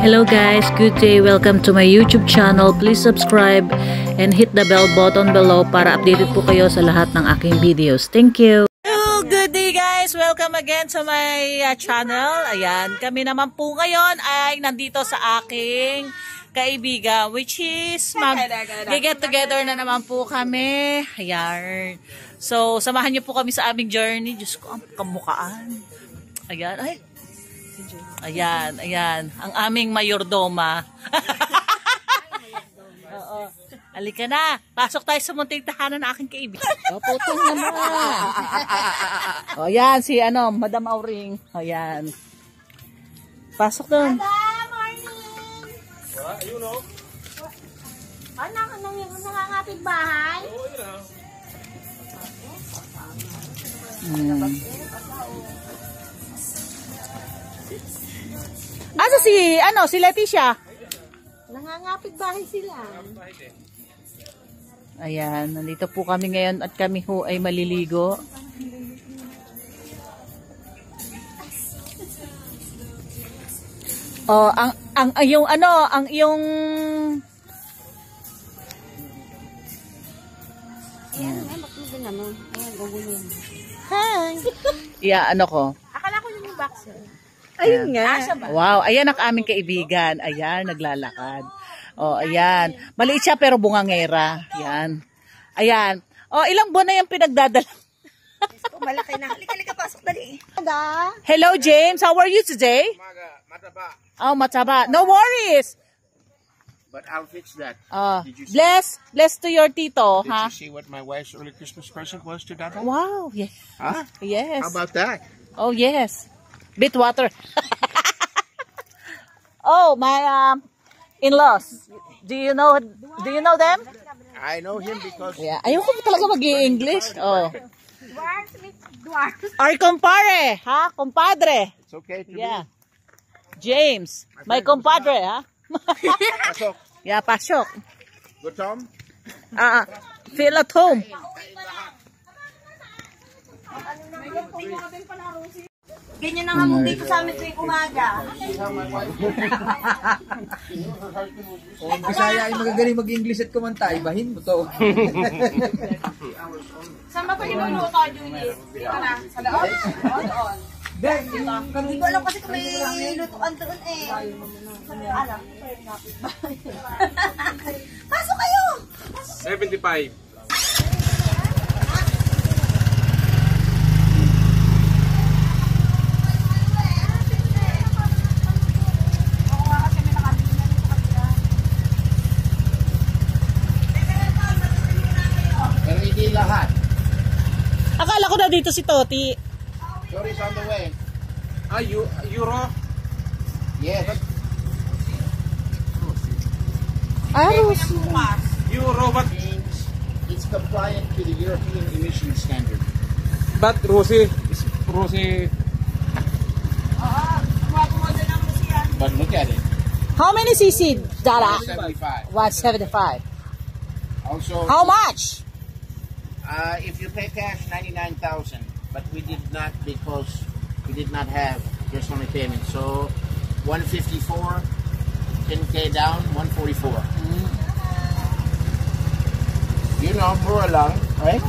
Hello guys, good day. Welcome to my YouTube channel. Please subscribe and hit the bell button below para updated po kayo sa lahat ng aking videos. Thank you. Hello, good day guys. Welcome again to my channel. Ayan, kami naman po ngayon ay nandito sa aking kaibigan, which is mag-get together na naman po kami. Ayan. So, samahan niyo po kami sa aming journey. Diyos ko, ang kamukhaan. Ayan, ay. Ayan, ayan. Ang aming mayordoma. Oo. Halika na. Pasok tayo sa munting tahanan ng aking kaibigan. O, putong naman. O, ayan. Si, Madam Auring. O, ayan. Pasok doon. Madam, morning. What? You know? Nakangapit bahay? Oo, yun na. Asa si Leticia? Nangangapit bahay sila. Ayan, nandito po kami ngayon at kami ho ay maliligo. Oh, ang iyong Ayan, bakit din naman. Ayan, gugulin. Hi. Yeah, ko? Akala ko yung boxer. Ayun nga. Wow, ayan ang aming kaibigan. Ayan, naglalakad. Oh, ayan. Maliit siya pero bungangera. Ayan. Ayan. Oh, ilang buwan na yung pinagdadala? Malaki na. Halika, pasok dali. Hello, James. How are you today? Mataba. Oh, mataba. No worries. But I'll fix that. Did you see, Bless to your tito, did ha? you see what my wife's early Christmas present was to Dada? Wow, yes. Huh? Yes. How about that? Oh, yes. Bit water. Oh, my in-laws. Do you know them? I know him because Yeah, ayoko talaga mag-i-English. Oh. Dwarf. Our compare, ha? Compadre. it's okay to Yeah. James, my compadre, ha? Pasok. Yeah, pasok. Good Tom? Feel at home. Ganyan na nga mo dito sa amin tuwing umaga. Kung Bisaya ay magagaling mag-English at kumanta, ibahin mo to. Saan ba ito inuluto, Julie? Dito na, sa loob? Oo, doon. Hindi ko alam kasi kung may lutuan doon eh. Alam. Pasok kayo! 75. Pero hindi lahat. Akala ko na dito si Toti. Sorry's on the way. Euro? Yes. Aros. Euro, but It's compliant to the European emission standard. Rosie. But look at it. How many cc, Dara? 75. 175. Also, How much? if you pay cash, 99,000. But we did not because we did not have just only payment. So 154, 10K down, 144. You know, mura lang, right?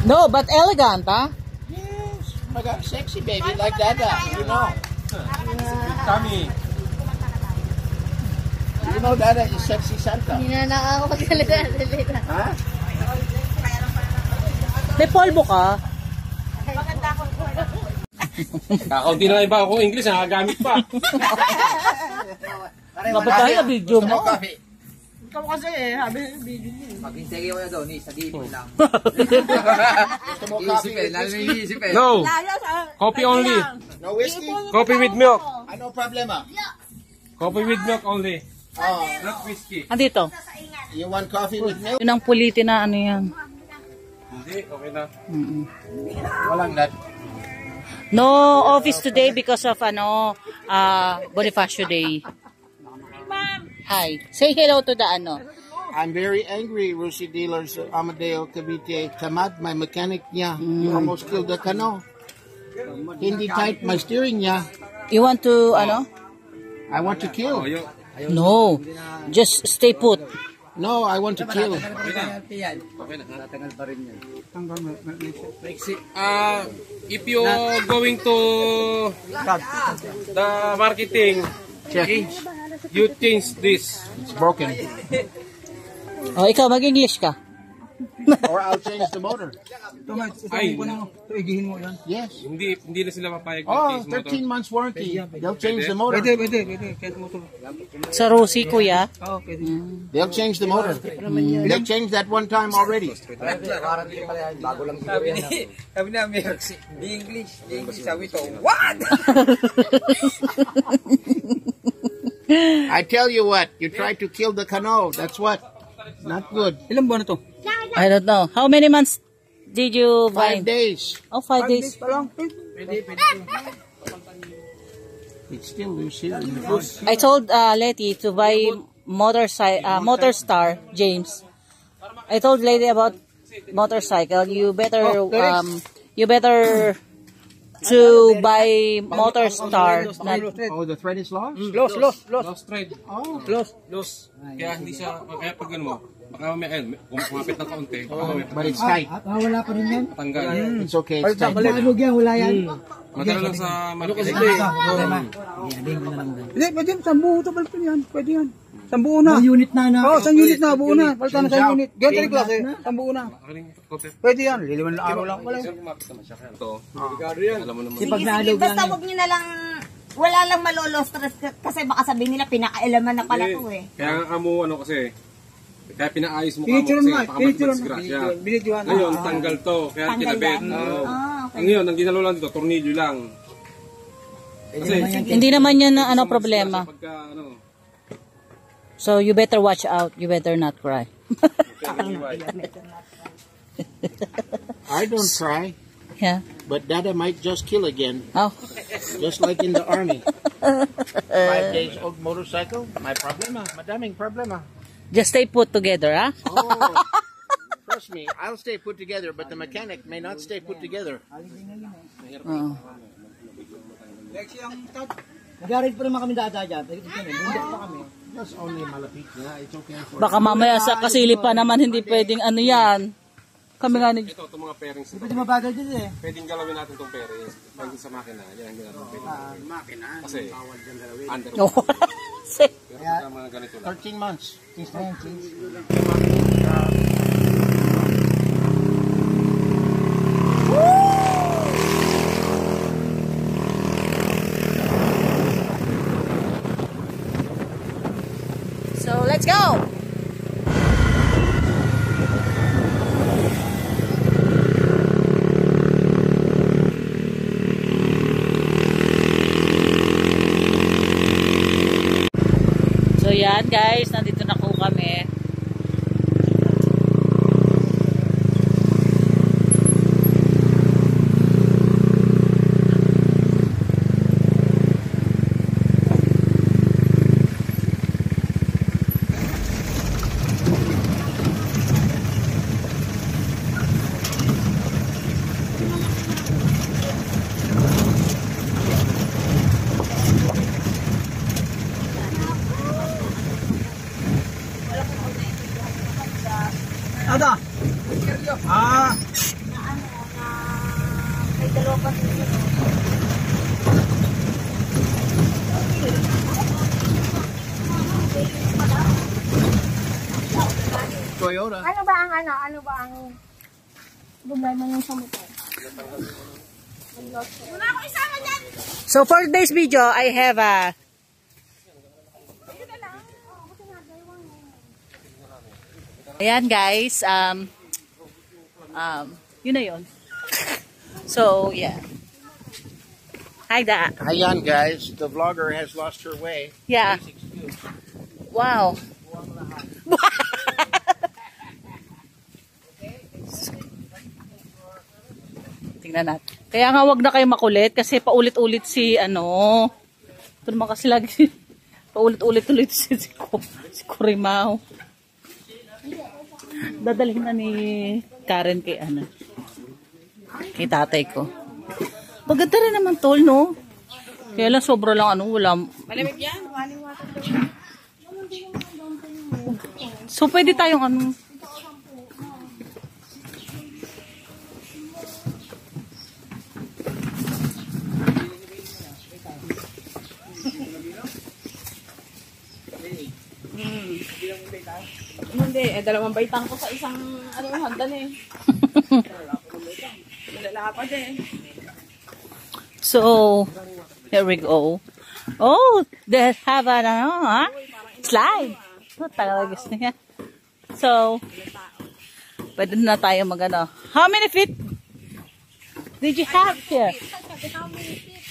No, but elegant, ha? Yes. My God, sexy baby like that. You know. Kami. You know Dada is sexy Santa. Hindi na nakakapagsalita. Ha? May polvo ka? Kakaunti na iba ako English, nakagamit pa. Kapag na video mo. Ikaw kasi eh, sabi ng video niyo. Maghintay kayo na daw, ni sabihin mo lang. Gusto mo coffee Iisipin, with lalo whiskey? yung iisipin. No, coffee only. No whiskey? Coffee with milk. Ano problema? Coffee with milk only. Oh, Not whiskey. Andito. you want coffee with milk? Yun ang puliti na ano yan. Hindi, okay na. Walang that. No office today because of Bonifacio Day. Hi. Say hello to the I'm very angry, Rusi dealers, Amadeo Cavite. Tamad, my mechanic niya. You almost killed the cano. Hindi tight my steering niya. You want to, I want to kill. No. Just stay put. No, I want to kill. If you going to the marketing, you change this. It's broken. Oh, ikaw mag-English ka. Or I'll change the motor. Ay, Yes. hindi na sila papayag. Oh, 13 months warranty. They'll change the motor. Sa Rosie, kuya. They'll change the motor. They changed that one time already. Sabi namin, di English. Sabi ito, what? I tell you what, you tried to kill the canoe. That's what. Not good. Ilang buwan na to? I don't know. How many months did you buy? 5 days. Oh, 5 days. Pa lang. It's still loose here. I told Letty to buy Motorstar, James. I told Letty about motorcycle. You better to buy Motorstar. Oh, the thread is lost? Lost thread. Oh. Lost. Kaya hindi siya, kaya pag ano mo, baka may, kung kumapit ng kaunti, But it's tight. Wala pa rin yan. matanggal. It's okay. It's tight. Ano yan, wala yan. Madala lang sa marketing. Hindi, pwede. Sambuo ito, balik yan. Pwede yan. Sambuo na. May unit na na. Oo, isang unit na. Buo na. Balikan na sa unit. Ganyan yung klase. Sambuo na. Pwede yan. Liliman na araw lang pala. Ito, alam mo naman. Sige, sige, basta huwag nyo na lang, wala lang malolo-stress kasi baka sabihin nila pinakailaman na pala to eh. Kaya nga mo, ano kasi, kaya pinaayos mo Pinituran kasi mo. baka Pinituran mo. mag-disgrasya. Binituran. Ngayon, tanggal to, kaya Tanggal kinabit. lang. Okay. Ngayon, ang ginalo lang dito, tornilyo lang. Kasi, Hindi naman yan na ano problema. pagka, ano, So you better watch out. You better not cry. I don't try, Yeah. but Dada might just kill again, Oh. just like in the army. 5 days old motorcycle, my problema, madaming problema. Just stay put together, ah? Oh, trust me, I'll stay put together, but the mechanic may not stay put together. Oh. Nag-arid pa naman kami dada dyan. Bundok pa kami. That's only malapit na, it's okay for... Baka mamaya sa kasilip pa naman hindi pwedeng ano yan. Kami nga ni... ito, itong mga pairings. Pwede mabagal dito eh. Pwedeng galawin natin itong pairings. Pwede sa makina, yan ang ginagawa pwede. Kasi, under. Oh. Kaya mga ganito lang. 13 months. Change na yan, change. So let's go! So yan guys, nandito na po kami. Ada. Ah. May dalawa pa sila. Toyota. Ano ba ang problema ng sa motor? Wala ako isama dyan! So for today's video, I have a... Ayan guys, yun na yun. So, yeah. Hi da. Ayan guys, the vlogger has lost her way. Yeah. Wow. Tingnan natin. Kaya nga wag na kayo makulit kasi paulit-ulit si ano. Ito naman kasi lagi paulit-ulit si Kurimao. Dadalhin na ni Karen kay ano. Kay tatay ko. Maganda rin naman tol, no? Kaya lang sobra lang ano, wala. Malamig yan? So, pwede tayong ano. Hindi, dalawang baitang ko sa isang hagdan eh. Lalakad eh. So, here we go. Oh, they have an slide. Talaga gusto niya. So, pwede na tayo mag-ano. How many feet did you have here? How many feet?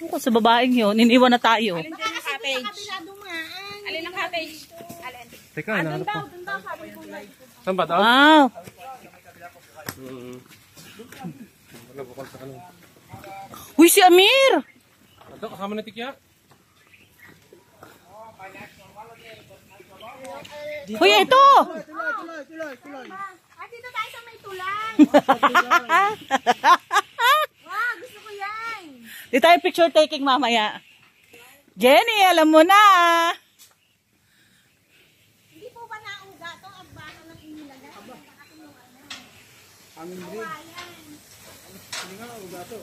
Ako sa babaeng yun, iniwan na tayo. Alin ang cottage? Alin ang cottage? Alin? Teka, nahanap ko. Doon daw, sabi ko na. Saan ba ito? Wow. Nabukal sa kanong. Uy, si Amir! Ito, kasama na tikya. Uy, ito! Dito tayo sa may tulang. Wow, gusto ko yan. Di tayo picture taking mamaya. Jenny, alam mo na. Hindi po ba nauga to? Agbano ng inilagay? Amin rin. Hindi nga uga to.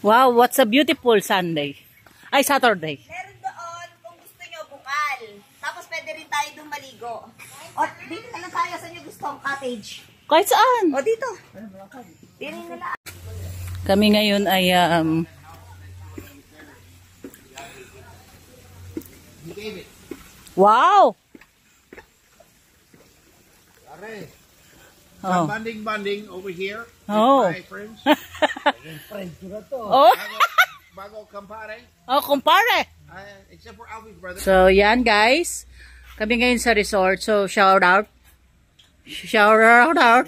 Wow, what's a beautiful Sunday. Ay, Saturday. Meron doon, kung gusto nyo, bukal. Tapos pwede rin tayo doon maligo. O, dito na lang tayo sa inyo gustong cottage. Kahit saan. O, dito. Pili nila. Kami ngayon ay wow! Oh. Banding over here. Oh. My friends. Oh. Bago compare. Oh, kumpare. Except for Alfie's brother. So, yan guys. Kami ngayon sa resort. So, shout out. Shout out.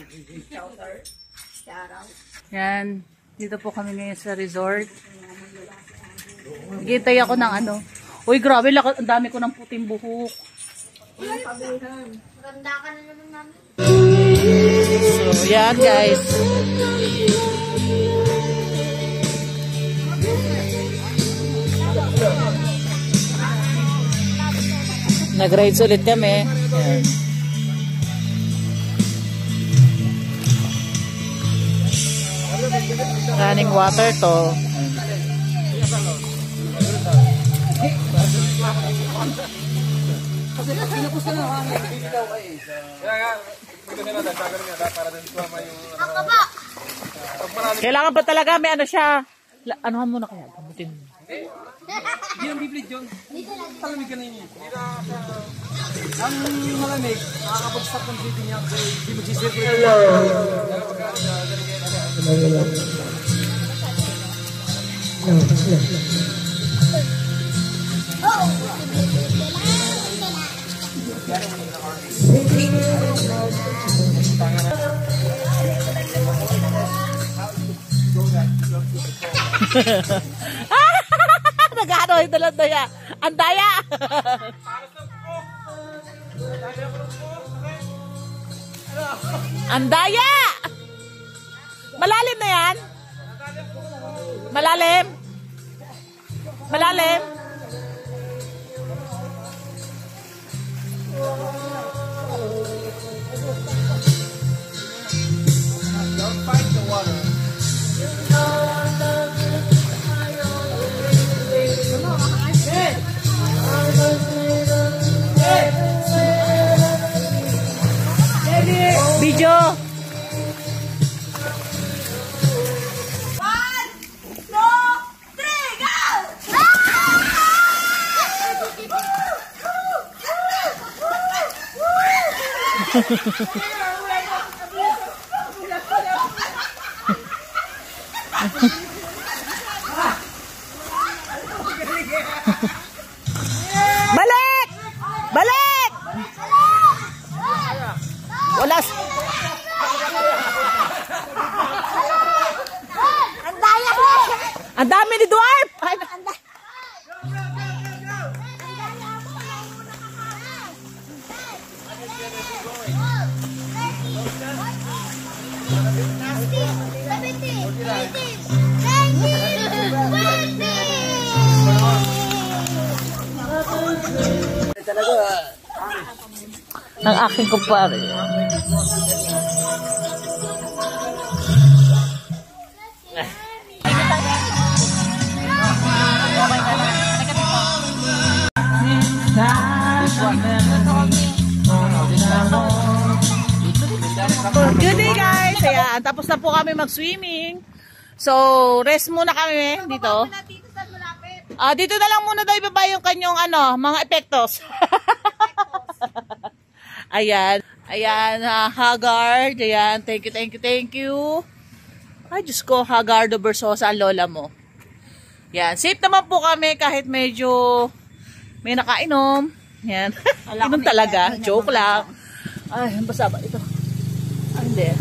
Yan. Dito po kami ngayon sa resort. Gitay ako ng ano. Uy, grabe. Ang dami ko ng puting buhok. Maganda ka na naman namin. So, yan guys. Nag-rides ulit kami. Yan. Running water to. Kailangan pa talaga may ano siya. Anuhan mo na kaya? Gamutin mo. Hindi ang biblit yun. Talamig ka na yun. Ang malamig, nakakapag-stop ng breathing niya. Hindi mag-circulate. Hello. Nag-ano yung dalandaya. Ang daya! Ang daya! Malalim na yan? Malalim? Malalim? Don't fight the water. Video! 1, 2, 3, go! Balik! Balik! Wala. Ang daya! Ang dami ni Dwarf! Ay, Ang daya! Ng aking kumpare. Good day guys! Ayan, tapos na po kami mag-swimming. So, rest muna kami dito. Dito na lang muna daw ibaba yung kanyang mga epektos. Ayan. Ayan, Haggard. Ayan, thank you. Ay, Diyos ko, Haggard Versosa, ang lola mo. Ayan, safe naman po kami kahit medyo may nakainom. Ayan, inom talaga. Joke lang. Ay, basa ba ito? Hindi.